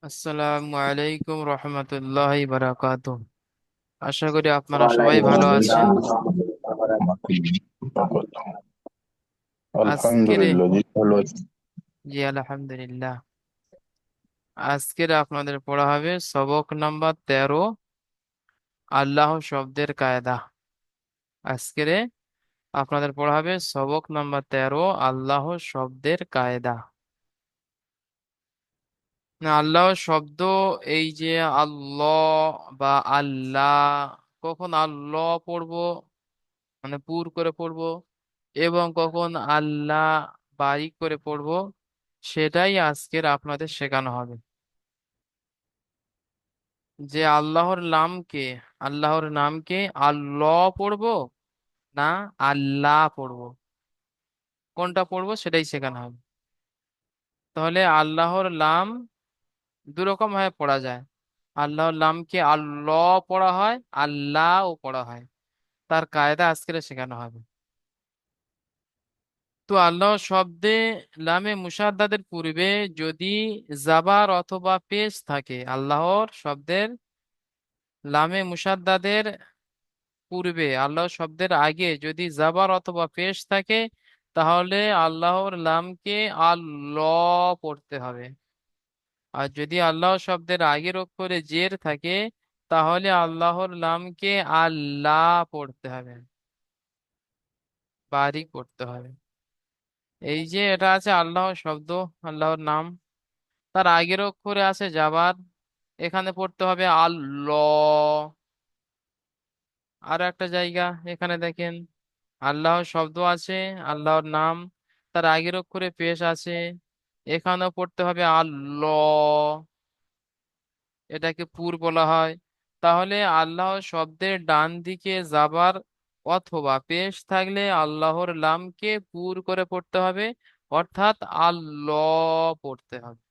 আসসালামু আলাইকুম রহমতুল্লাহি বারাকাতুহ। আশা করি আপনারা সবাই ওয়ালাইকুম ভালো আছেন। আসসালাম রহমতুল্লাহ বারাকাতুহু। আজকের আলহামদুলিল্লাহ, জি ভালো আছি। জি আলহামদুলিল্লাহ। আজকের আপনাদের পড়া হবে সবক নাম্বার 13, আল্লাহ শব্দের কায়দা। আজকের আপনাদের পড়া হবে সবক নাম্বার 13, আল্লাহ শব্দের কায়দা। না, আল্লাহ শব্দ, এই যে আল্লাহ বা আল্লাহ, কখন আল্লাহ পড়বো মানে পুর করে পড়বো এবং কখন আল্লাহ বারিক করে পড়বো, সেটাই আজকের আপনাদের শেখানো হবে। যে আল্লাহর নামকে আল্লাহ পড়বো না আল্লাহ পড়বো, কোনটা পড়বো সেটাই শেখানো হবে। তাহলে আল্লাহর নাম দু রকম ভাবে পড়া যায়। আল্লাহর নামকে আল্লাহ পড়া হয়, আল্লাহও পড়া হয়। তার কায়দা আজকের শেখানো হবে। তো আল্লাহ শব্দে লামে মুসাদ্দাদের পূর্বে যদি জাবার অথবা পেশ থাকে, আল্লাহর শব্দের লামে মুসাদ্দাদের পূর্বে আল্লাহ শব্দের আগে যদি জাবার অথবা পেশ থাকে, তাহলে আল্লাহর নামকে আল্লাহ পড়তে হবে। আর যদি আল্লাহ শব্দের আগের অক্ষরে জের থাকে, তাহলে আল্লাহর নামকে আল্লাহ পড়তে হবে, বারিক পড়তে হবে। এই যে এটা আছে আল্লাহ শব্দ, আল্লাহর নাম, তার আগের অক্ষরে আছে জাবার, এখানে পড়তে হবে আল্লাহ। আর একটা জায়গা, এখানে দেখেন আল্লাহ শব্দ আছে, আল্লাহর নাম, তার আগের অক্ষরে পেশ আছে, এখানেও পড়তে হবে আল্লাহ। এটাকে পুর বলা হয়। তাহলে আল্লাহ শব্দের ডান দিকে যাবার অথবা পেশ থাকলে আল্লাহর নামকে পুর করে পড়তে হবে, অর্থাৎ আল্লাহ পড়তে হবে।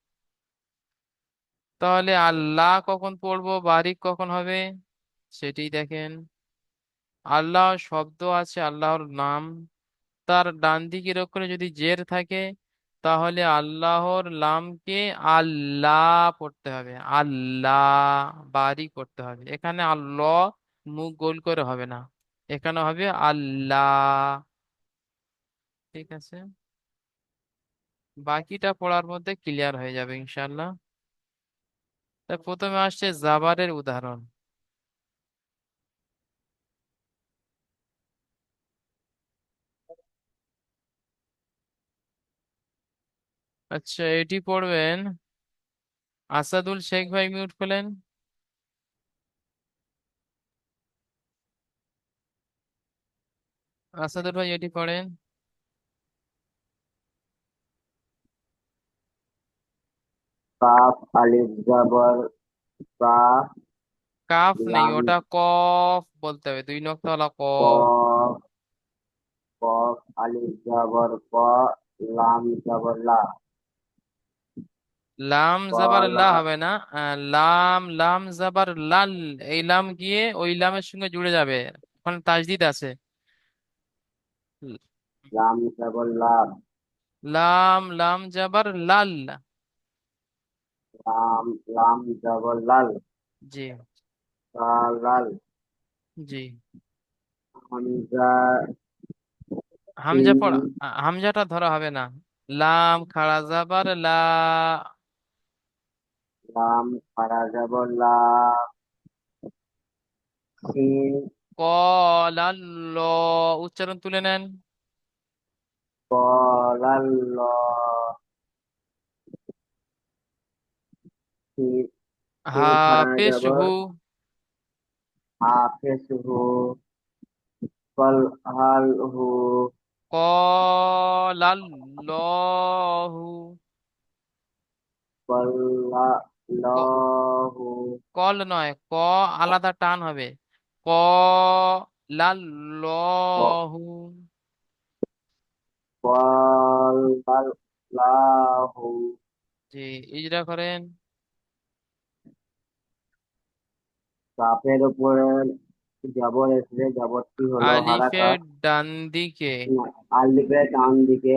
তাহলে আল্লাহ কখন পড়বো, বারিক কখন হবে, সেটি দেখেন। আল্লাহ শব্দ আছে, আল্লাহর নাম, তার ডান দিকের অক্ষরে যদি জের থাকে, তাহলে আল্লাহর নামকে আল্লাহ পড়তে হবে, আল্লাহ বারিক করতে হবে। এখানে আল্লাহ মুখ গোল করে হবে না, এখানে হবে আল্লাহ। ঠিক আছে, বাকিটা পড়ার মধ্যে ক্লিয়ার হয়ে যাবে ইনশাল্লাহ। তা প্রথমে আসছে জাবারের উদাহরণ। আচ্ছা, এটি পড়বেন। আসাদুল শেখ ভাই মিউট করলেন। আসাদুল ভাই এটি পড়েন। কাফ আলিফ জবর কা, কাফ নেই, লাম ওটা কফ বলতে হবে, দুই নক্তা কফ। কফ, কফ আলিফ জবর ক, লাম জবর লা, লাম জাবার লা কলা। হবে না, লাম লাম জাবার লাল। এই লাম গিয়ে ওই লামের সঙ্গে জুড়ে যাবে, ওখানে তাজদিদ আছে। লাম জবর লাম, লাম লাম জাবার লাল। লাম লাম জবর লাল, জি। লাল। জি। হামজা হামজা সিন, পড়া, হামজাটা ধরা হবে না। লাম খাড়া জাবার লা। লাম খারা জবর লা, সিন কলাল্ল, উচ্চারণ তুলে নেন। কলাল্ল, সিন সিন খারা হাফেজ জবর হু। হাফেজ হু, কল হাল হু, কলাল্লাহু। কল্লাহু, কল নয়, ক আলাদা টান হবে। ক লাল্লাহু। কল্লাহু। জি, ইজরা করেন। কাফের উপরে জবর এসে জবরটি হলো আলিফের হারাকাত। ডান দিকে। আলিফের ডান দিকে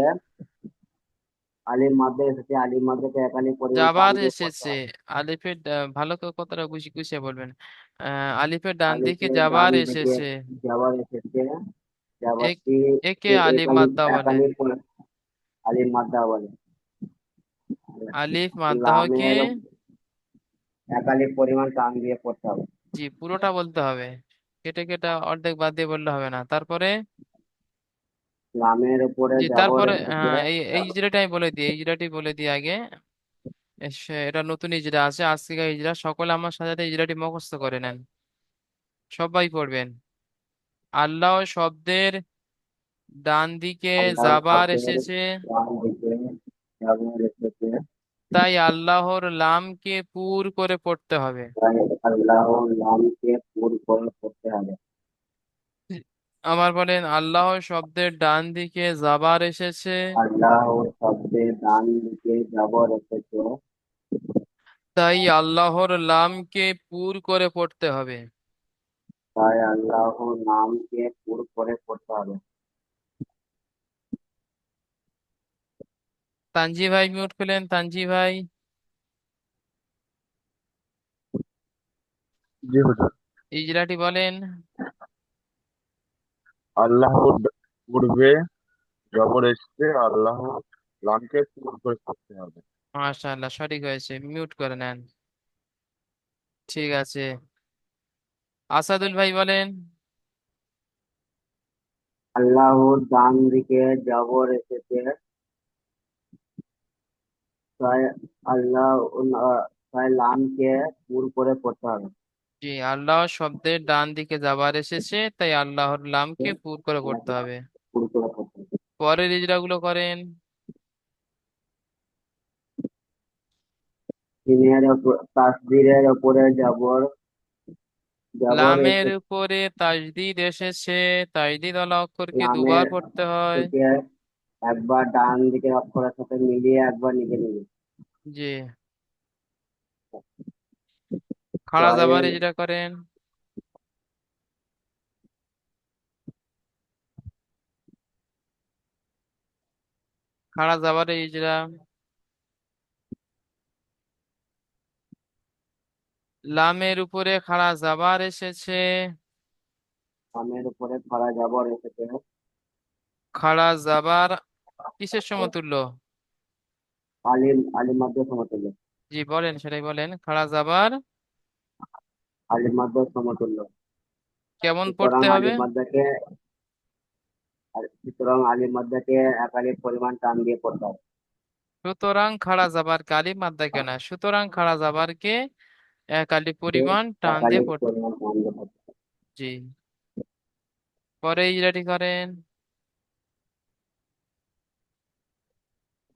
আলিফ মাদ্দা এসেছে, আলিফ মাদ্দাকে একালি পরিমাণ টান যাবার দিয়ে পড়তে এসেছে। হবে। আলিফের ভালো করে কথাটা গুছিয়ে বলবেন। আলিফের ডান দিকে আলিফের যাবার ডান দিকে এসেছে। যাবার এসেছে, এক যাবারটি একে আলিফ একালি মাদ্দা বলে। একালি আলিফ মাদ্দা বলে। আলিফ মাদ্দাকে। লামের একালি পরিমাণ টান দিয়ে পড়তে হবে। জি, পুরোটা বলতে হবে। কেটে কেটে অর্ধেক বাদ দিয়ে বললে হবে না। তারপরে লামের উপরে জি, যাবর তারপরে এসেছে। এই ইজরাটি আমি বলে দিই, এই ইজরাটি বলে দিই আগে। এটা নতুন ইজরা আছে, আজ থেকে ইজরা সকলে আমার সাথে সাথে ইজরাটি মুখস্থ করে নেন। সবাই পড়বেন। আল্লাহ শব্দের ডান দিকে আল্লাহর যাবার শব্দের এসেছে, ডান দিকে যাবর এসেছে, তাই আল্লাহর লামকে পুর করে পড়তে হবে। তাই আল্লাহর নামকে পুর করে পড়তে হবে। আবার বলেন, আল্লাহ শব্দের ডান দিকে যাবার এসেছে, আল্লাহর শব্দের ডান দিকে যাবর এসেছে, তাই আল্লাহর লামকে পুর করে পড়তে হবে। তাই আল্লাহর নামকে পুর করে পড়তে হবে। তানজি ভাই মিউট করলেন, তানজি ভাই। জি হুজুর। ইজরাটি বলেন। আল্লাহর পূর্বে জবর এসছে, আল্লাহ লামকে পূর্ণ করে করতে হবে। মাশাআল্লাহ, সঠিক হয়েছে, মিউট করে নেন। ঠিক আছে, আসাদুল ভাই বলেন। আল্লাহর ডান দিকে যাবর এসেছে, তাই আল্লাহ তাই লামকে পুর করে পড়তে হবে। জি, আল্লাহ শব্দের ডান দিকে যাবার এসেছে, তাই আল্লাহর লামকে পুর করে পড়তে হবে। পুর করে পড়তে হবে। পরের ইজরাগুলো করেন। তাসদীরের উপরে যাবর যাবর লামের এসেছে। উপরে তাজদিদ এসেছে, তাজদিদ ওয়ালা অক্ষরকে দুবার লামের পড়তে হয়। থেকে একবার ডান দিকের অক্ষরের সাথে মিলিয়ে একবার নিচে নিবে। জি, খাড়া যাবার জয়ের ইজরা করেন। খাড়া যাবার ইজরা। লামের উপরে খাড়া যাবার এসেছে, লামের উপরে খরা যাবর এসেছে। খাড়া যাবার কিসের সমতুল্য? আলিম আলিম মাদ্দা সমতুল্য। জি বলেন, সেটাই বলেন, খাড়া যাবার আলিম মাদ্দা সমতুল্য। কেমন সুতরাং পড়তে হবে? আলিম মাদ্দাকে সুতরাং আলিম মাদ্দাকে একালিক পরিমাণ টান দিয়ে পড়তে হবে। সুতরাং খাড়া যাবার কালি মাদ্দা কেন, সুতরাং খাড়া যাবারকে এক আলি পরিমাণ টান দিয়ে একালিক পড়তে। পরিমাণ টান দিয়ে পড়তে হবে। জি, পরে ইজরাটি করেন।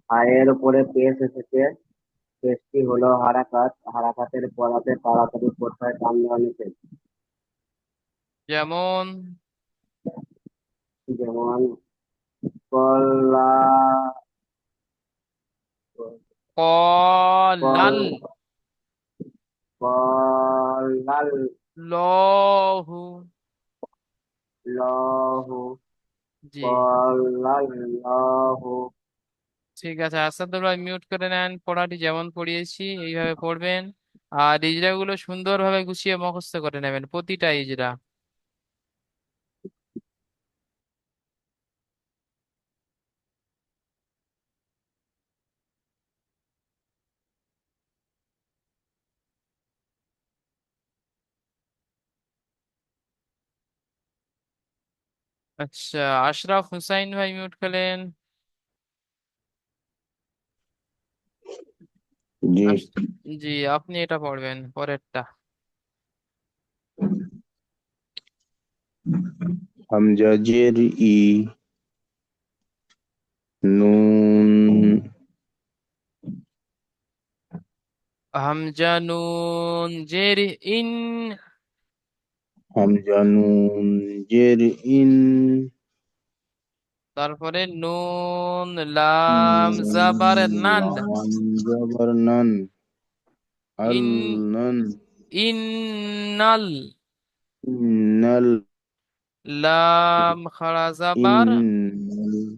আয়ের উপরে পেশ এসেছে, পেশটি হলো হারাকাত, হারাকাতের পড়াতে তাড়াতাড়ি কোথায় টান দেওয়া নিষেধ। যেমন যেমন কল্লা কলাল, কল কলাল লহু। লহু, জি, কল্লাল্লাহু। ঠিক আছে, আসাদুল ভাই মিউট করে নেন। পড়াটি যেমন পড়িয়েছি এইভাবে পড়বেন। আর ইজরা গুলো সুন্দরভাবে গুছিয়ে মুখস্থ করে নেবেন, প্রতিটা ইজরা। আচ্ছা, আশরাফ হুসাইন ভাই মিউট করলেন। জি। আশ- জি, আপনি এটা পড়বেন পরেরটা। হামজা জের ই, নুন। হামজা নুন জের ইন। হামজা নুন জের ইন, তারপরে নুন লাম জাবার নান। লাম জবর নান, আল ইন নান। ইন্নাল। ইন্নাল, লাম খাড়া জাবার। ইন্নাল,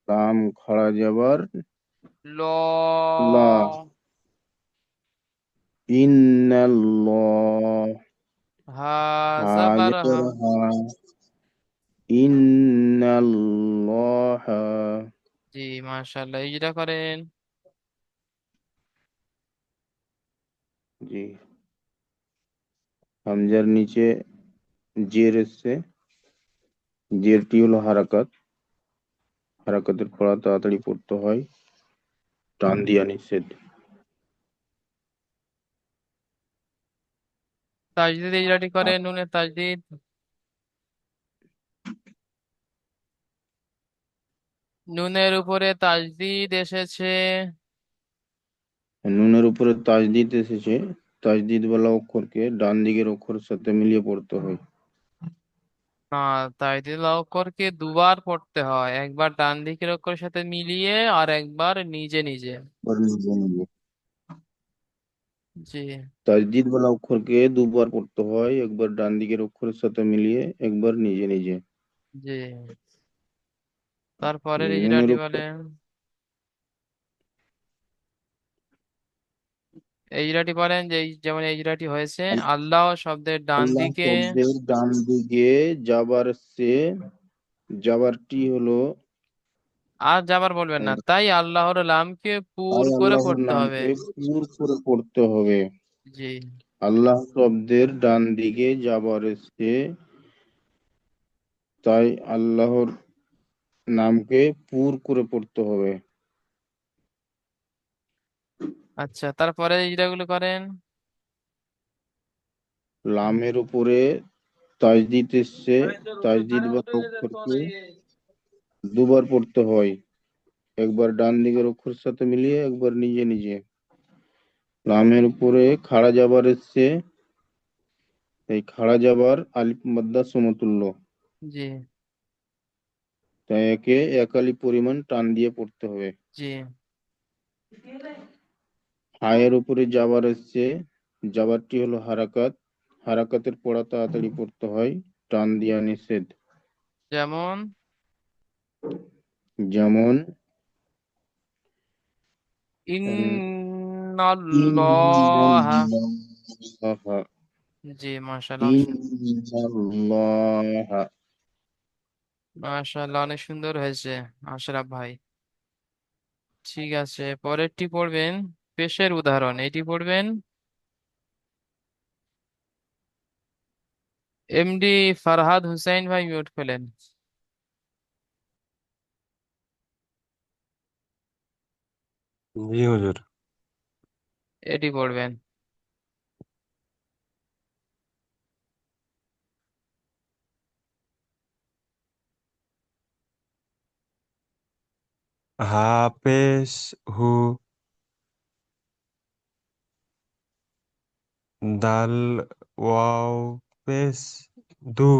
লাম খড়া জবর ল। লা। ইন্নাল্লাহ। হা হা জাবার হা। জবর হা। ইন্নাল্লাহ। জি মাশাআল্লাহ, এই যেটা করেন। জি। হামজার নিচে জের এসছে। জেরটি হলো হারাকাত। হারাকাতের পড়া তাড়াতাড়ি পড়তে হয়, টান দিয়া নিষেধ। তাজদিদ এই যেটি করেন, নুনের তাজদিদ। নুনের উপরে তাজদিদ এসেছে। নুনের উপরে তাজদিদ এসেছে। তাজদিদ ওয়ালা অক্ষরকে ডান দিকের অক্ষরের সাথে মিলিয়ে পড়তে হয়। না, তাজদিদ অক্ষরকে দুবার পড়তে হয়, একবার ডান দিকের অক্ষরের সাথে মিলিয়ে আর একবার নিজে নিজে। এবার নিজে নিজে। জি। তাজদিদ ওয়ালা অক্ষরকে দুবার পড়তে হয়, একবার ডান দিকের অক্ষরের সাথে মিলিয়ে, একবার নিজে নিজে। জি, তারপরে নুনের ইজরাটি উপর বলেন। ইজরাটি বলেন যে যেমন ইজরাটি হয়েছে, আল্লাহ শব্দের ডান আল্লাহ দিকে। শব্দের ডান দিকে যাবার সে, যাবারটি হলো আর যাবার বলবেন না, তাই আল্লাহর নামকে পুর তাই করে আল্লাহর পড়তে হবে। নামকে পুর করে পড়তে হবে। জি। আল্লাহ শব্দের ডান দিকে যাবার সে, তাই আল্লাহর নামকে পুর করে পড়তে হবে। আচ্ছা, তারপরে ইজরাগুলো করেন। লামের উপরে তাজদিদ এসছে। তাজদিদ বা অক্ষরকে দুবার পড়তে হয়, একবার ডান দিকের অক্ষরের সাথে মিলিয়ে, একবার নিজে নিজে। লামের উপরে খাড়া জাবার এসছে। এই খাড়া জাবার আলিফ মাদ্দা সমতুল্য, জি। তাই একে এক আলিফ পরিমাণ টান দিয়ে পড়তে হবে। জি। হায়ের উপরে জাবার এসছে। জাবারটি হলো হারাকাত। হারাকাতের পড়া তাড়াতাড়ি পড়তে হয়, টান দিয়া নিষেধ। যেমন যেমন ইন্নাল্লাহ। ইন্নাল্লাহা। জি মাশাআল্লাহ, অনেক ইন্নাল্লাহা। মাশাআল্লাহ, অনেক সুন্দর হয়েছে আশরাফ ভাই। ঠিক আছে, পরেরটি পড়বেন। পেশের উদাহরণ এটি পড়বেন। এমডি ফারহাদ হুসাইন ভাই, মিউট খোলেন। জি হুজুর। এটি পড়বেন। হা পেশ হু, দাল ওয়াও পেশ দু।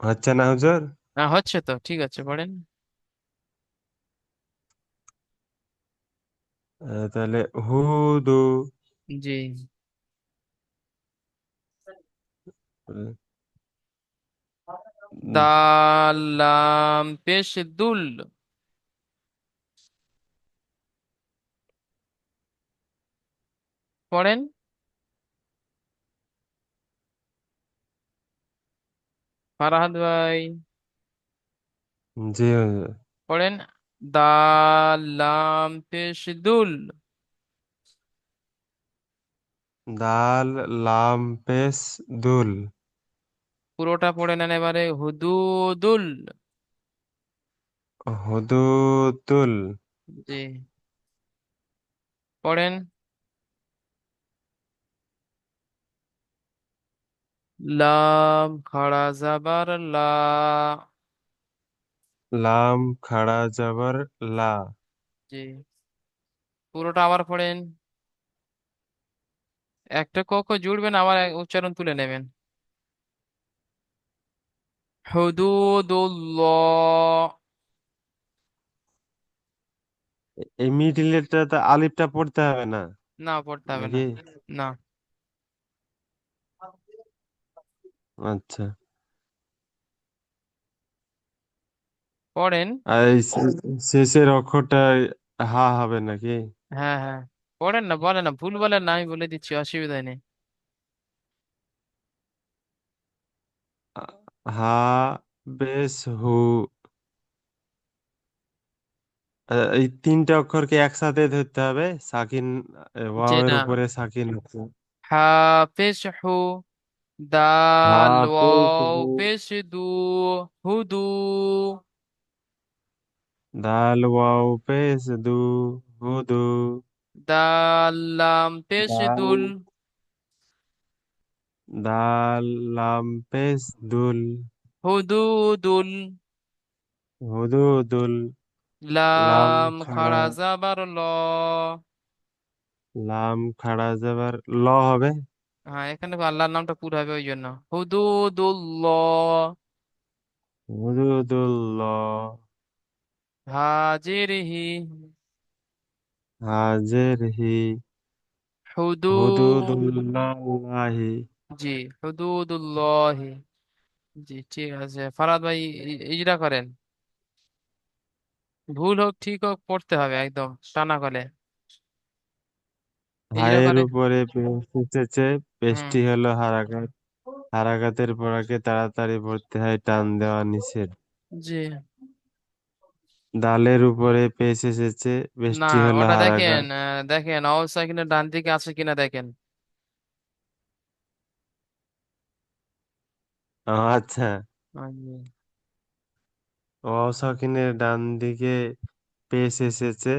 হচ্ছে না হুজুর? না, হচ্ছে তো, ঠিক আছে পড়েন। তাহলে হুদু। জি। দাল লাম পেশ দুল। পড়েন। ফারহাদ ভাই জি হুজুর। পড়েন। দাল লাম পেশ দুল। দাল লাম পেশ দুল। পুরোটা পড়ে নেন এবারে, হুদুদুল। হুদুদুল। জি। পড়েন। লাম খাড়া জাবার লা। লাম খাড়া জাবার লা। জি। পুরোটা আবার পড়েন। একটা ক ক জুড়বেন, আবার উচ্চারণ তুলে নেবেন। হুদুদুল্লাহ। এই মিডিলেরটা আলিফটা পড়তে হবে না না, পড়তে হবে না। নাকি? না। আচ্ছা। পড়েন। আর এই শেষের অক্ষরটা হা হবে নাকি? হ্যাঁ হ্যাঁ, পড়েন না, বলেন না, ভুল বলেন না, আমি বলে দিচ্ছি, অসুবিধা নেই। হা বেশ হু। এই তিনটা অক্ষরকে একসাথে ধরতে হবে। সাকিন, যে ওয়াওয়ের না, উপরে সাকিন আছে। হাফেজ হু, দাল হা পেশ ওয়াও হু। পেশ দু, হুদু, দাল ওয়াও পেশ দু, হুদু। দাল লাম পেশ দাল, দুল, দাল লাম পেশ দুল, হুদুদুল, হুদুদুল। লাম লাম খাড়া, খাড়া জাবার ল। লাম খাড়া যাবার ল হবে। হ্যাঁ, এখানে আল্লাহর নামটা পুরো হবে ওই জন্য, হুদুদুল্লাহ। হুদুদুল্লাহ। হাজিরহি, হাজের হি। হুদু, হুদুদুল্লাহি। জি, হুদুদুল্লাহ। জি ঠিক আছে, ফারাদ ভাই, ইজরা করেন। ভুল হোক ঠিক হোক পড়তে হবে একদম টানা কলে। ইজরা হায়ের করে। উপরে পেশ এসেছে, হুম। পেশটি হলো হারাকাত। হারাকাতের পরাকে তাড়াতাড়ি পড়তে হয়, টান দেওয়া নিষেধ। জি, দালের উপরে পেশ এসেছে, না, পেশটি হলো ওটা দেখেন, হারাকাত। দেখেন অবস্থা কিনা ডান দিকে আছে কিনা দেখেন। ও আচ্ছা। জি। অসাকিনের ডান দিকে পেশ এসেছে।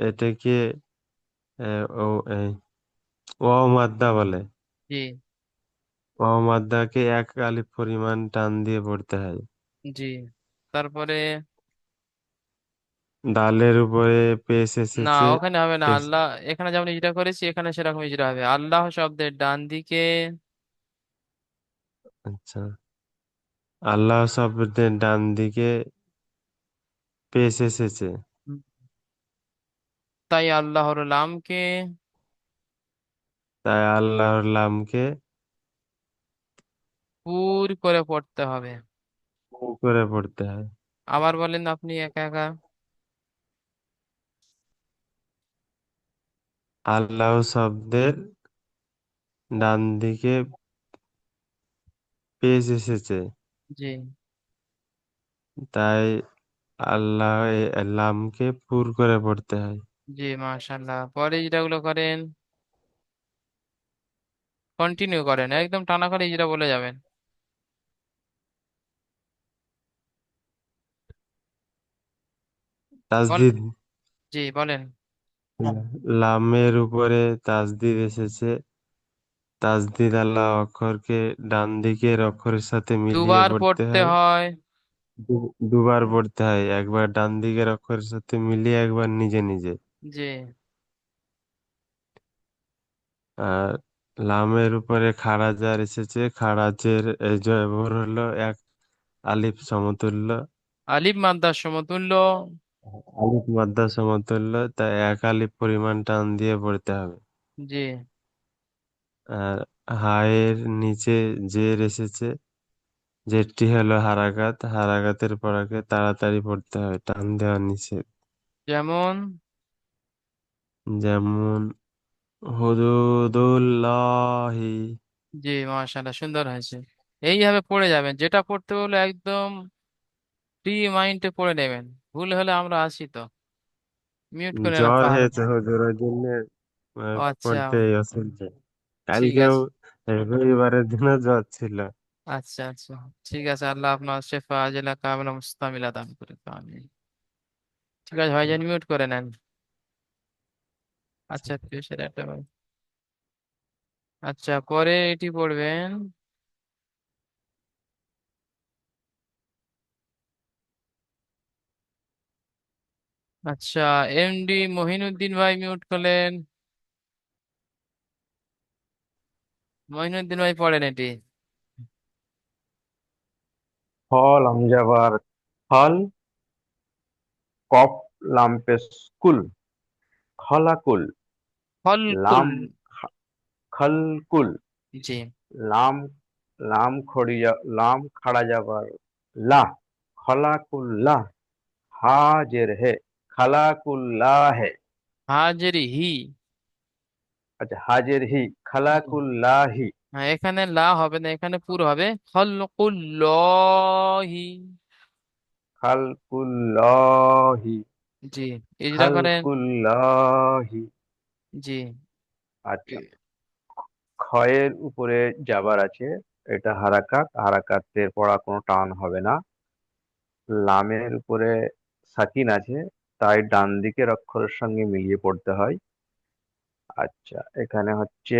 এটাকে এ, ও এই মাদ্দা বলে। জি। মাদ্দাকে এক আলিফ পরিমাণ টান দিয়ে পড়তে হয়। জি, তারপরে, দালের উপরে পেশ না, এসেছে, ওখানে হবে না পেশ। আল্লাহ। এখানে যেমন ইজরা করেছি এখানে সেরকম ইজরা হবে, আল্লাহ শব্দের ডান দিকে। আচ্ছা, আল্লাহ শব্দের ডান দিকে পেশ এসেছে, হুম, তাই আল্লাহর নামকে তাই আল্লাহর নামকে পুর করে পড়তে হবে। পূ করে পড়তে হয়। আবার বলেন আপনি একা একা। আল্লাহ শব্দের ডান দিকে পেশ এসেছে, জি। তাই আল্লাহ নামকে পুর করে পড়তে হয়। জি, মাশাল্লাহ, পরে যেটাগুলো করেন, কন্টিনিউ করেন, একদম টানা করে যেটা বলে যাবেন। বল, তাসদিদ, জি বলেন। লামের উপরে তাসদিদ এসেছে। তাসদিদ আল্লাহ অক্ষরকে ডান দিকের অক্ষরের সাথে মিলিয়ে দুবার পড়তে পড়তে হয়। হয়। দুবার পড়তে হয়, একবার ডান দিকের অক্ষরের সাথে মিলিয়ে, একবার নিজে নিজে। জি। আর লামের উপরে খাড়াজার এসেছে। খাড়াজের এই জবর হলো এক আলিফ সমতুল্য। আলিফ মাদ্দার সমতুল্য। আলিফ মাদ্দা সমতুল্য, তাই এক আলিফ পরিমাণ টান দিয়ে পড়তে হবে। জি। আর হায়ের নিচে জের এসেছে, জেরটি হলো হারাকাত। হারাকাতের পরাকে তাড়াতাড়ি পড়তে হয়, টান দেওয়া নিষেধ। যেমন, যেমন হুদুদুল্লাহি। জি, মাশাআল্লাহ, সুন্দর হয়েছে। এইভাবে পড়ে যাবেন, যেটা পড়তে হলো একদম ফ্রি মাইন্ডে পড়ে নেবেন। ভুল হলে আমরা আছি তো, মিউট করে না জ্বর পাহাড়। হয়েছে হুজুর, ওই জন্য ও আচ্ছা, পড়তে অসুবিধা। ঠিক কালকেও আছে। রবিবারের দিনও জ্বর ছিল। আচ্ছা আচ্ছা, ঠিক আছে, আল্লাহ আপনার শেফা আজলা কামলা মুস্তামিলা দান করে, আমিন। ঠিক আছে ভাইজান, মিউট করে নেন। আচ্ছা, প্রিয় সেটা একটা ভাই। আচ্ছা, পরে এটি পড়বেন। আচ্ছা, এমডি মহিনুদ্দিন ভাই মিউট করলেন। মহিনুদ্দিন ভাই পড়েন এটি। ফল আমজাবার ফল, কফ লাম্পেস কুল, খলাকুল, ফলকুল। লাম খলকুল, জি। লাম লাম খড়িয়া লাম খাড়া যাবার লা, খলাকুল্লাহ, হাজের হে, খালাকুল্লাহ হে। হাজের হি। আচ্ছা, হাজের হি, জি। খালাকুল্লাহি। হ্যাঁ, এখানে লা হবে না, এখানে পুরো হবে খলকুল্লাহি। খালকুল্লাহি, জি। ইজরা করেন। খালকুল্লাহি। জি। আচ্ছা, খয়ের উপরে জাবার আছে, এটা হারাকাত, হারাকাতের পড়া কোনো টান হবে না। লামের উপরে সাকিন আছে, তাই ডান দিকের অক্ষরের সঙ্গে মিলিয়ে পড়তে হয়। আচ্ছা, এখানে হচ্ছে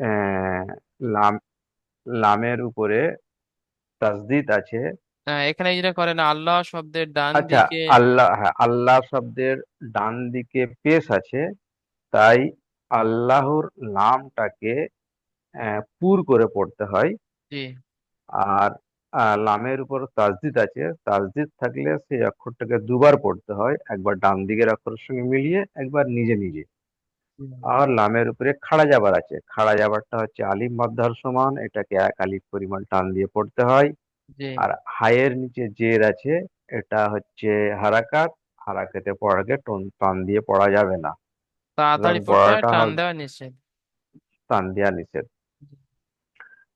আহ, লাম, লামের উপরে তাসদিদ আছে। এখানে ইজরা করেন আল্লাহ শব্দের ডান আচ্ছা, দিকে। আল্লাহ, হ্যাঁ, আল্লাহ শব্দের ডান দিকে পেশ আছে, তাই আল্লাহর নামটাকে পুর করে পড়তে হয়। জি। আর লামের উপর তাসদিদ আছে, তাসদিদ থাকলে সেই অক্ষরটাকে দুবার পড়তে হয়, একবার ডান দিকের অক্ষরের সঙ্গে মিলিয়ে, একবার নিজে নিজে। আর লামের উপরে খাড়া জাবার আছে, খাড়া জাবারটা হচ্ছে আলিফ মাদ্দার সমান, এটাকে এক আলিফ পরিমাণ টান দিয়ে পড়তে হয়। জি। আর হায়ের নিচে জের আছে, এটা হচ্ছে হারাকাত, হারাকাতে পড়াকে টান দিয়ে পড়া যাবে না, সুতরাং তাড়াতাড়ি পড়তে হয়, পড়াটা টান হবে দেওয়া নিষেধ। টান দেওয়া নিষেধ।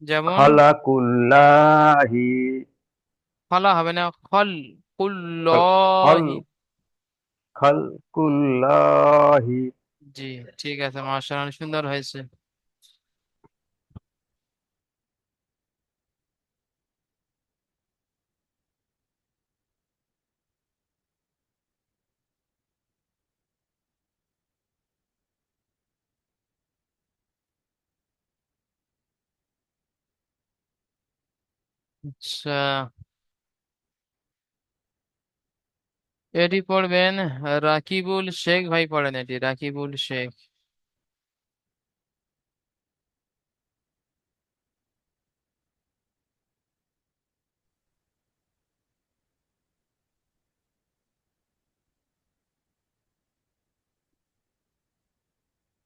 যেমন খালাকুল্লাহি, ফলা হবে না, খল খল, খল, কুল্লাহি। খালকুল্লাহি। জি। ঠিক আছে, মাশাআল্লাহ, সুন্দর হয়েছে। আচ্ছা, এটি পড়বেন রাকিবুল শেখ ভাই, পড়েন এটি রাকিবুল শেখ।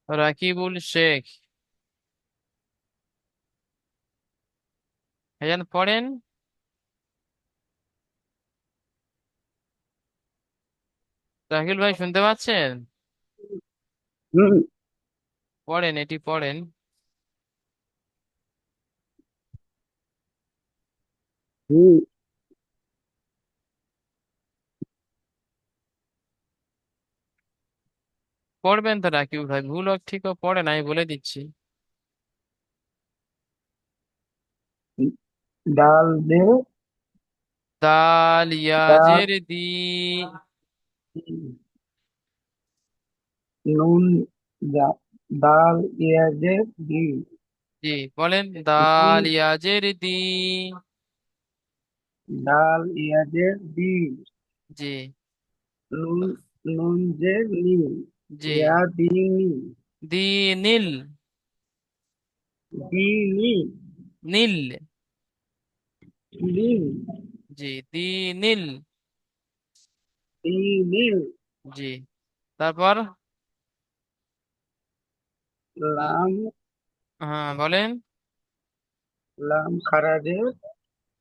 রাকিবুল শেখ, ভাইজান পড়েন। রাকিবুল ভাই শুনতে পাচ্ছেন? হুম, পড়েন, এটি পড়েন। হুম। পড়বেন তো রাকিবুল ভাই, ভুল হোক ঠিক হোক পড়েন, আমি বলে দিচ্ছি। ডাল দে, দাল ডাল, ইয়াজের দি। নুন, ডাল ইয়াজের দি, জি, বলেন দাল নুন, ইয়াজের দি। ডাল ইয়াজের দি, জি। নুন, নুন যে নি, জি। ইয়া দিনি, দি নীল। দিনি, নীল। দিন, জি, দি নীল। দিনি, জি। তারপর লাম, হ্যাঁ বলেন। লাম খারাজে,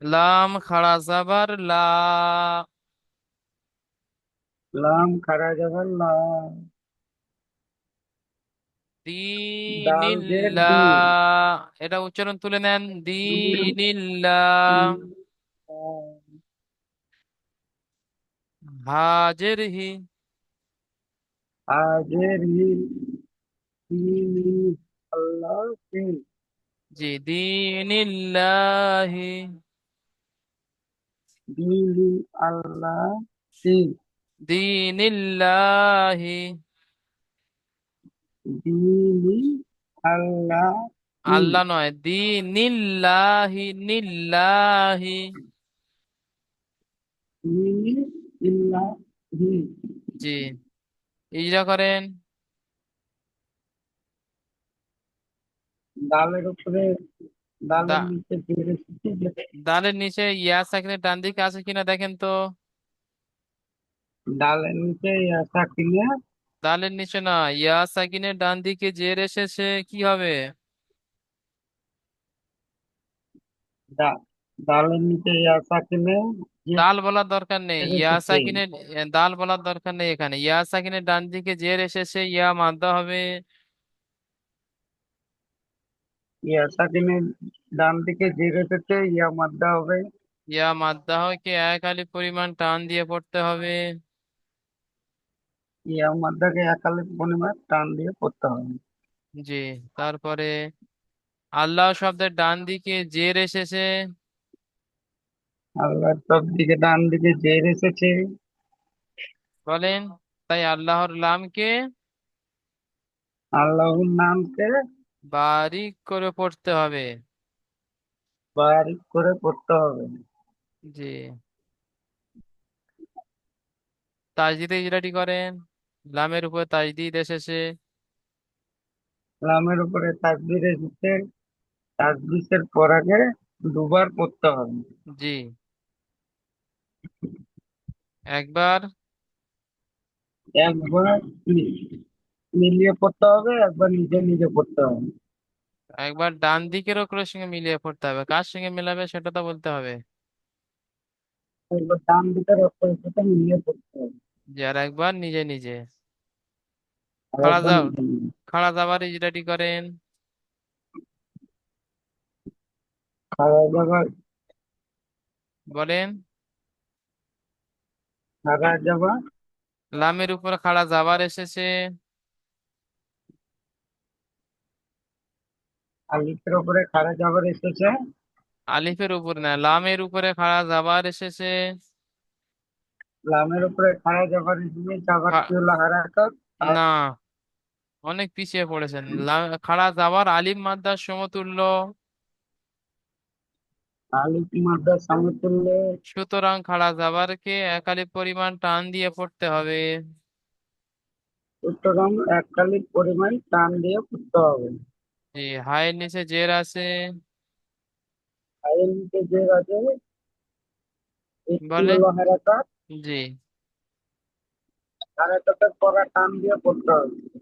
লাম খাড়া জাবার লা। লাম খারা যাবার লা, দাল জের দিনিল্লা। দি, এটা উচ্চারণ তুলে নেন, দিন, দিনিল্লা। দিন, হাজের হি। আজের হি, দিনি, আল্লাহ দিন, জি, দিনিল্লাহি। দিনি, আল্লাহ দিন, দিনিল্লাহি। দিনি, আল্লাহ দিন, আল্লাহ নয়, দিনিল্লাহি, নিল্লাহি। দিনি, ইল্লাহ দিন। জি। ইজরা করেন। ডালের উপরে, ডালের দা নিচে জের এসেছে দালের নিচে ইয়া সাকিনের ডান দিকে আছে কিনা দেখেন তো। ডালের নিচে আসা কিনে, দালের নিচে না, ইয়া সাকিনের ডান দিকে জের এসেছে, কি হবে? ডালের নিচে আসা কিনে, দাল বলার দরকার নেই, জের ইয়া এসেছে। সাকিনের দাল বলার দরকার নেই এখানে। ইয়া সাকিনের ডান দিকে জের এসেছে, ইয়া মাদ্দা হবে। ইয়া সাকিনের ডান দিকে জের এসেছে, ইয়া মাদ্দা হবে। ইয়া মাদ্দা হয়কে এক আলিফ পরিমাণ টান দিয়ে পড়তে হবে। ইয়া মাদ্দাকে একালে পরিমাণ টান দিয়ে পড়তে হবে। জি। তারপরে আল্লাহ শব্দের ডান দিকে জের এসেছে। আল্লাহর সব দিকে ডান দিকে জের এসেছে। বলেন, তাই আল্লাহর নামকে আল্লাহর নামকে বারিক করে পড়তে হবে। বারিক করে পড়তে হবে। জি। তাজদিদ ইজরাটি করেন। লামের উপর তাজদিদ এসেছে। লামের উপরে তাকবীর এসেছে, তাকবীরের পর আগে দুবার পড়তে হবে। জি। একবার একবার মিলিয়ে পড়তে হবে, একবার নিজে নিজে পড়তে হবে। একবার ডান দিকের অক্ষরের সঙ্গে মিলিয়ে পড়তে হবে। কার সঙ্গে মেলাবে সেটা তো বলতে হবে। একবার ডান দিকের অক্ষরের সাথে মিলিয়ে পড়তে হবে, জি। আর একবার নিজে নিজে। আর খাড়া একবার যা নিজে নিজে। খাড়া যাবার ইজরাটি করেন। খাড়া জায়গায় বলেন, খাড়া জায়গা লামের উপর খাড়া যাবার এসেছে। আলিফের উপরে খাড়া জাবার এসেছে। আলিফের উপর না, লামের উপরে খাড়া যাবার এসেছে। লামের উপরে খাড়া জাবার এসেছে, জাবার খা- কি হলো হারাকাত। আর না, অনেক পিছিয়ে পড়েছেন। খাড়া যাবার আলিফ মাদ্দার সমতুল্য। আলিফ মাদ্রার সমতুল্য। সুতরাং খাড়া যাবারকে এক আলিফ পরিমাণ টান দিয়ে পড়তে হবে। সুতরাং এককালিক পরিমাণ টান দিয়ে পড়তে হবে। জি। হায়ের নিচে জের আছে। আয়ের নিচে যে আছে একটি বলেন। হলো হারাকাত। জি। হারাকাতের পরে টান দিয়ে পড়তে হবে।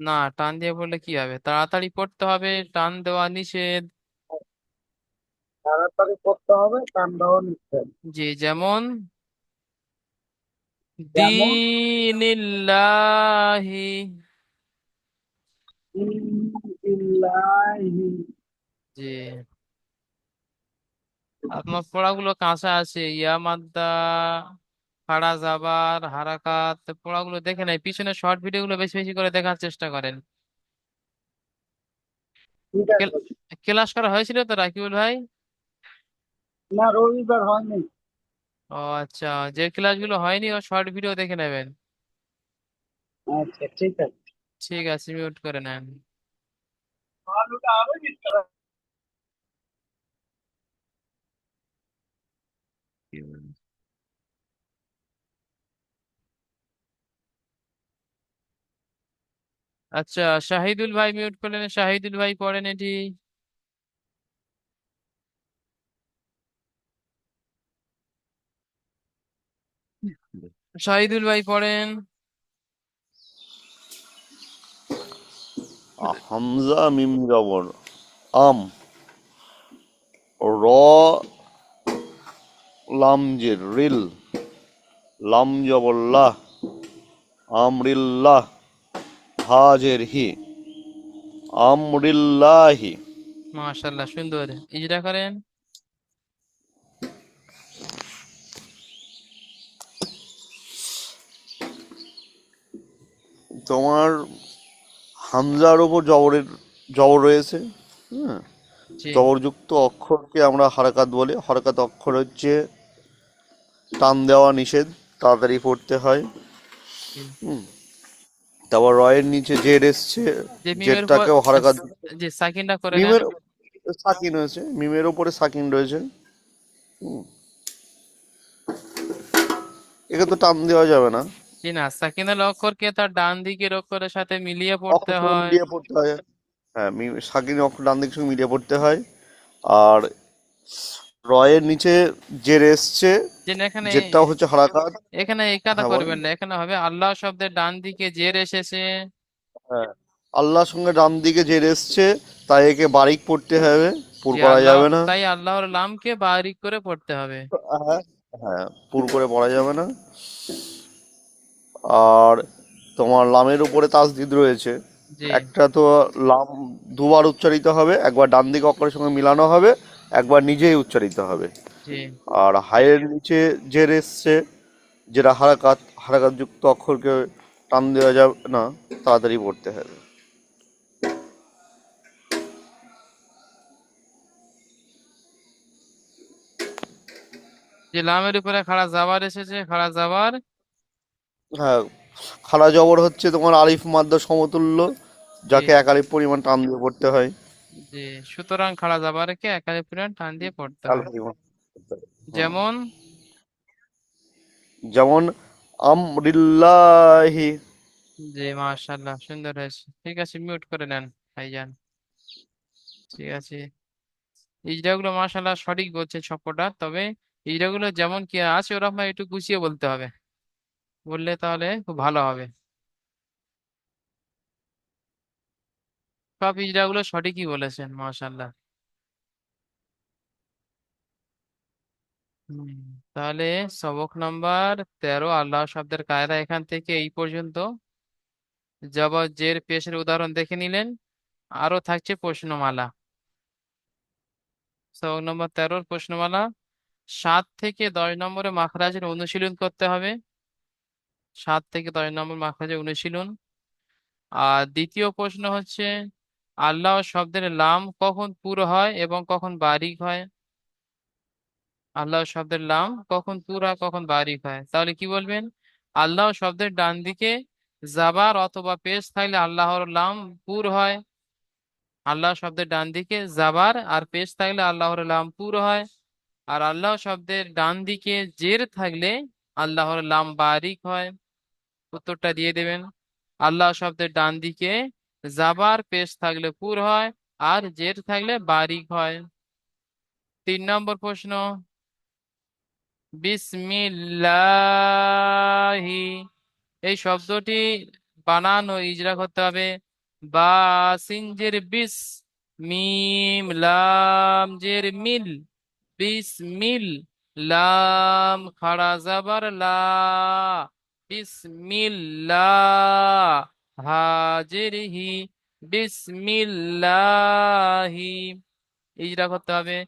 না, টান দিয়ে পড়লে কি হবে? তাড়াতাড়ি পড়তে হবে, টান দেওয়া নিষেধ। তাড়াতাড়ি পড়তে হবে, টান দেওয়া নিষেধ। জি। যেমন যেমন দীনিল্লাহি। বিল্লাহি। জি। আপনার পড়াগুলো কাঁচা আছে, ইয়া মাদ্দা, খাড়া যাবার, হারাকাত, পড়াগুলো দেখে নাই। পিছনে শর্ট ভিডিও গুলো বেশি বেশি করে দেখার চেষ্টা করেন। ঠিক কেল- আছে। ক্লাস করা হয়েছিল তো রাকিবুল ভাই? না, রবিবার হয়নি। ও আচ্ছা, যে ক্লাসগুলো হয়নি ও শর্ট ভিডিও দেখে নেবেন। আচ্ছা, ঠিক আছে। ঠিক আছে, মিউট করে নেন। আচ্ছা, শাহিদুল ভাই মিউট করলেন। শাহিদুল ভাই পড়েন এটি। শাহিদুল ভাই পড়েন। হামজা মিম জবর আম, র লাম জের রিল, লাম জবর লাহ, আমরিল্লাহ, হাজের হি, আমরিল্লাহি। মাশাআল্লাহ, সুন্দর। ইজরা করেন। তোমার হামজার ওপর জবর রয়েছে। হ্যাঁ, জি। জবরযুক্ত অক্ষরকে আমরা হারাকাত বলি। হারাকাত অক্ষর হচ্ছে টান দেওয়া নিষেধ, তাড়াতাড়ি পড়তে হয়। জি। তারপর রয়ের নিচে জের এসছে, যে মিমের উপর জেরটাকেও হারাকাত। যে সাকিনটা করে নেন। মিমের সাকিন হয়েছে, মিমের ওপরে সাকিন রয়েছে। একে তো টান দেওয়া যাবে না, জি না, সাকিনের অক্ষরকে তার ডান দিকের অক্ষরের সাথে মিলিয়ে পড়তে অক্ষর সঙ্গে হয়। মিলিয়ে পড়তে হয়। হ্যাঁ, সাকিন অক্ষর ডান দিকের সঙ্গে মিলিয়ে পড়তে হয়। আর রয়ের নিচে জের এসছে, যে না, এখানে জেরটাও হচ্ছে হারাকাত। এখানে এই কাদা হ্যাঁ বলেন। করবেন না। এখানে হবে আল্লাহ শব্দের ডান দিকে জের এসেছে। হ্যাঁ, আল্লাহর সঙ্গে ডান দিকে জের এসছে, তাই একে বারিক পড়তে হবে, পুর জি। করা আল্লাহ, যাবে না। তাই আল্লাহর নামকে বারিক করে পড়তে হবে। হ্যাঁ, হ্যাঁ, পুর করে পড়া যাবে না। আর তোমার লামের উপরে তাসদিদ রয়েছে। জি। একটা তো লাম দুবার উচ্চারিত হবে, একবার ডান দিকে অক্ষরের সঙ্গে মিলানো হবে, একবার নিজেই উচ্চারিত হবে। জি। আর হায়ের নিচে জের এসছে, যেটা হারাকাত, হারাকাত যুক্ত অক্ষরকে টান দেওয়া যাবে না, তাড়াতাড়ি পড়তে হবে। যে লামের উপরে খাড়া জাবার এসেছে, খাড়া জাবার। হ্যাঁ, খাড়া জবর হচ্ছে তোমার আলিফ মাদ্দা সমতুল্য, জি। যাকে এক আলিফ পরিমাণ টান দিয়ে পড়তে হয়। জি। সুতরাং খাড়া জাবারকে একাধিক পরিমাণ টান দিয়ে পড়তে তাল হয়। পরিমাণ পড়তে হয়। হুম। যেমন যেমন আমরিল্লাহি। জি, মাশাআল্লাহ, সুন্দর হয়েছে। ঠিক আছে, মিউট করে নেন ভাইজান। ঠিক আছে। ইজরাগুলো মাশাআল্লাহ সঠিক বলছে সবকটা, তবে ইজরাগুলো যেমন কি আছে ওরকম একটু গুছিয়ে বলতে হবে, বললে তাহলে খুব ভালো হবে। সব ইজরাগুলো সঠিকই বলেছেন মাশাআল্লাহ। হুম, তাহলে সবক নাম্বার 13 আল্লাহ শব্দের কায়দা এখান থেকে এই পর্যন্ত। জবর জের পেশের উদাহরণ দেখে নিলেন, আরো থাকছে প্রশ্নমালা। সবক নম্বর 13 প্রশ্নমালা। 7 থেকে 10 নম্বরে মাখরাজের অনুশীলন করতে হবে। 7 থেকে 10 নম্বর মাখরাজের অনুশীলন। আর দ্বিতীয় প্রশ্ন হচ্ছে আল্লাহ শব্দের লাম কখন পুরো হয় এবং কখন বারিক হয়। আল্লাহ শব্দের লাম কখন পুরা কখন বারিক হয়, তাহলে কি বলবেন? আল্লাহ শব্দের ডান দিকে জাবার অথবা পেশ থাকলে আল্লাহর লাম পুর হয়। আল্লাহ শব্দের ডান দিকে জাবার আর পেশ থাকলে আল্লাহর লাম পুর হয়। আর আল্লাহ শব্দের ডান দিকে জের থাকলে আল্লাহর লাম বারিক হয়। উত্তরটা দিয়ে দেবেন। আল্লাহ শব্দের ডান দিকে জাবার পেশ থাকলে পুর হয়, আর জের থাকলে বারিক হয়। 3 নম্বর প্রশ্ন, বিসমিল্লাহি, এই শব্দটি বানান ও ইজরা করতে হবে। বা সিন জের বিস, মিম লাম জের মিল, বিসমিল, লাম খাড়া জাবার লা, বিসমিল্লাহ, হাজির হি, বিসমিল্লাহি, ইজরা করতে হবে।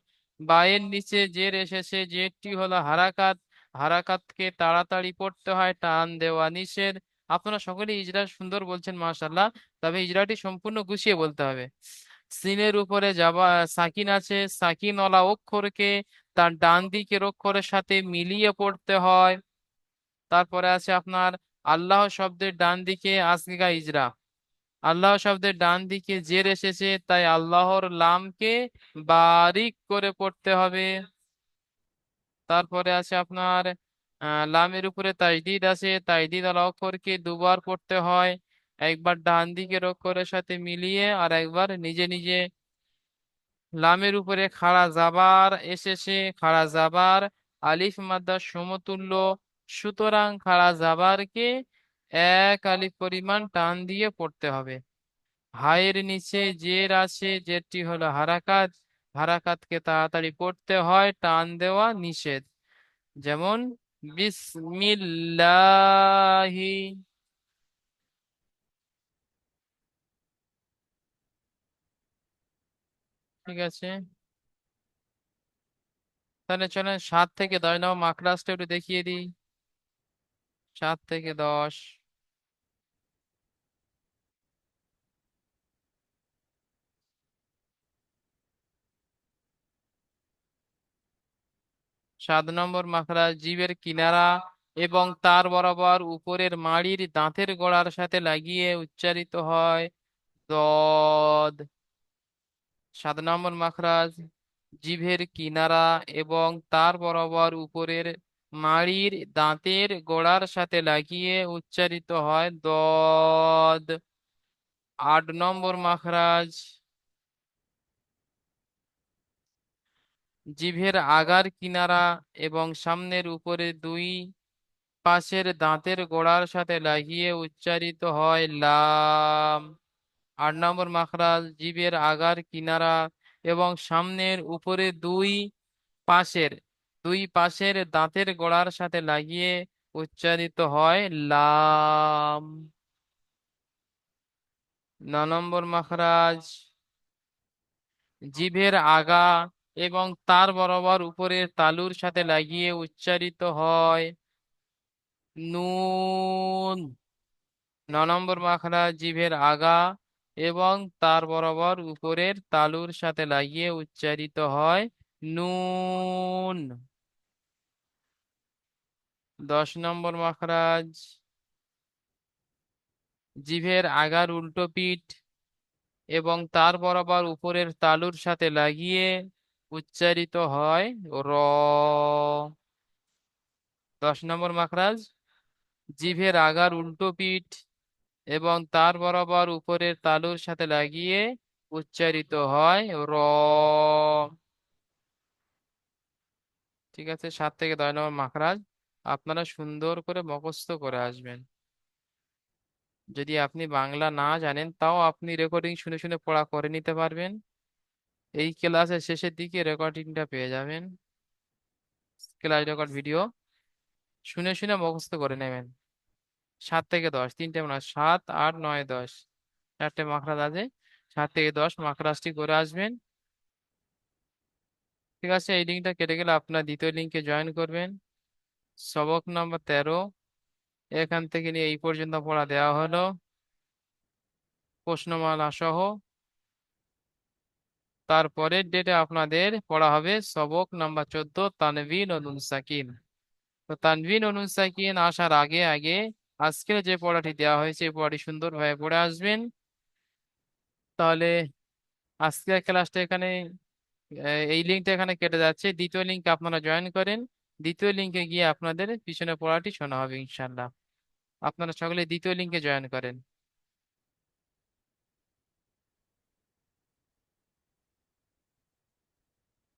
বায়ের নিচে জের এসেছে, জেরটি হলো হারাকাত, হারাকাতকে তাড়াতাড়ি পড়তে হয়, টান দেওয়া নিষেধ। আপনারা সকলে ইজরা সুন্দর বলছেন মাশাআল্লাহ, তবে ইজরাটি সম্পূর্ণ গুছিয়ে বলতে হবে। সিনের উপরে যাবা সাকিন আছে, সাকিনওয়ালা অক্ষরকে তার ডান দিকের অক্ষরের সাথে মিলিয়ে পড়তে হয়। তারপরে আছে আপনার আল্লাহ শব্দের ডান দিকে আসগা ইজরা। আল্লাহ শব্দের ডান দিকে জের এসেছে, তাই আল্লাহর লামকে বারিক করে পড়তে হবে। তারপরে আছে আপনার লামের উপরে তাজদিদ আছে, তাজদিদ আল অক্ষরকে দুবার পড়তে হয়, একবার ডান দিকের অক্ষরের সাথে মিলিয়ে আর একবার নিজে নিজে। লামের উপরে খাড়া জাবার এসেছে, খাড়া জাবার আলিফ মাদ্দার সমতুল্য, সুতরাং খাড়া জাবারকে 1 আলিফ পরিমাণ টান দিয়ে পড়তে হবে। হায়ের নিচে জের আছে, জেরটি হলো হারাকাত, হারাকাতকে তাড়াতাড়ি পড়তে হয়, টান দেওয়া নিষেধ। যেমন বিসমিল্লাহি। ঠিক আছে, তাহলে চলেন 7 থেকে 10 নম্বর মাকড়াসটা একটু দেখিয়ে দিই। 7 থেকে 10। 7 নম্বর মাখরাজ জিভের কিনারা এবং তার বরাবর উপরের মাড়ির দাঁতের গোড়ার সাথে লাগিয়ে উচ্চারিত হয় দদ। 7 নম্বর মাখরাজ জিভের কিনারা এবং তার বরাবর উপরের মাড়ির দাঁতের গোড়ার সাথে লাগিয়ে উচ্চারিত হয় দদ। 8 নম্বর মাখরাজ জিভের আগার কিনারা এবং সামনের উপরে দুই পাশের দাঁতের গোড়ার সাথে লাগিয়ে উচ্চারিত হয় লাম। 8 নম্বর মাখরাজ জিভের আগার কিনারা এবং সামনের উপরে দুই পাশের দুই পাশের দাঁতের গোড়ার সাথে লাগিয়ে উচ্চারিত হয় লাম। 9 নম্বর মাখরাজ, জিভের আগা এবং তার বরাবর উপরের তালুর সাথে লাগিয়ে উচ্চারিত হয় নুন। 9 নম্বর মাখরাজ, জিভের আগা এবং তার বরাবর উপরের তালুর সাথে লাগিয়ে উচ্চারিত হয় নুন। 10 নম্বর মাখরাজ, জিভের আগার উল্টো পিঠ এবং তার বরাবর উপরের তালুর সাথে লাগিয়ে উচ্চারিত হয় র। 10 নম্বর মাখরাজ, জিভের আগার উল্টো পিঠ এবং তার বরাবর উপরের তালুর সাথে লাগিয়ে উচ্চারিত হয় র। ঠিক আছে, 7 থেকে 10 নম্বর মাখরাজ আপনারা সুন্দর করে মুখস্থ করে আসবেন। যদি আপনি বাংলা না জানেন তাও আপনি রেকর্ডিং শুনে শুনে পড়া করে নিতে পারবেন। এই ক্লাসের শেষের দিকে রেকর্ডিংটা পেয়ে যাবেন, ক্লাস রেকর্ড ভিডিও শুনে শুনে মুখস্থ করে নেবেন। 7 থেকে 10, তিনটে মানে 7, 8, 9, 10, 4টে মাখরাজ আছে। 7 থেকে 10 মাখরাজটি করে আসবেন। ঠিক আছে, এই লিঙ্কটা কেটে গেলে আপনার দ্বিতীয় লিঙ্কে জয়েন করবেন। সবক নম্বর 13 এখান থেকে নিয়ে এই পর্যন্ত পড়া দেওয়া হলো প্রশ্নমালা সহ। তারপরের ডেটে আপনাদের পড়া হবে সবক নাম্বার 14 তানভিন ও নুন সাকিন। তো তানভিন ও নুন সাকিন আসার আগে আগে আজকের যে পড়াটি দেওয়া হয়েছে এই পড়াটি সুন্দরভাবে পড়ে আসবেন। তাহলে আজকের ক্লাসটা এখানে এই লিঙ্কটা এখানে কেটে যাচ্ছে, দ্বিতীয় লিঙ্কে আপনারা জয়েন করেন। দ্বিতীয় লিঙ্কে গিয়ে আপনাদের পিছনে পড়াটি শোনা হবে ইনশাল্লাহ। আপনারা সকলে দ্বিতীয় লিঙ্কে জয়েন করেন।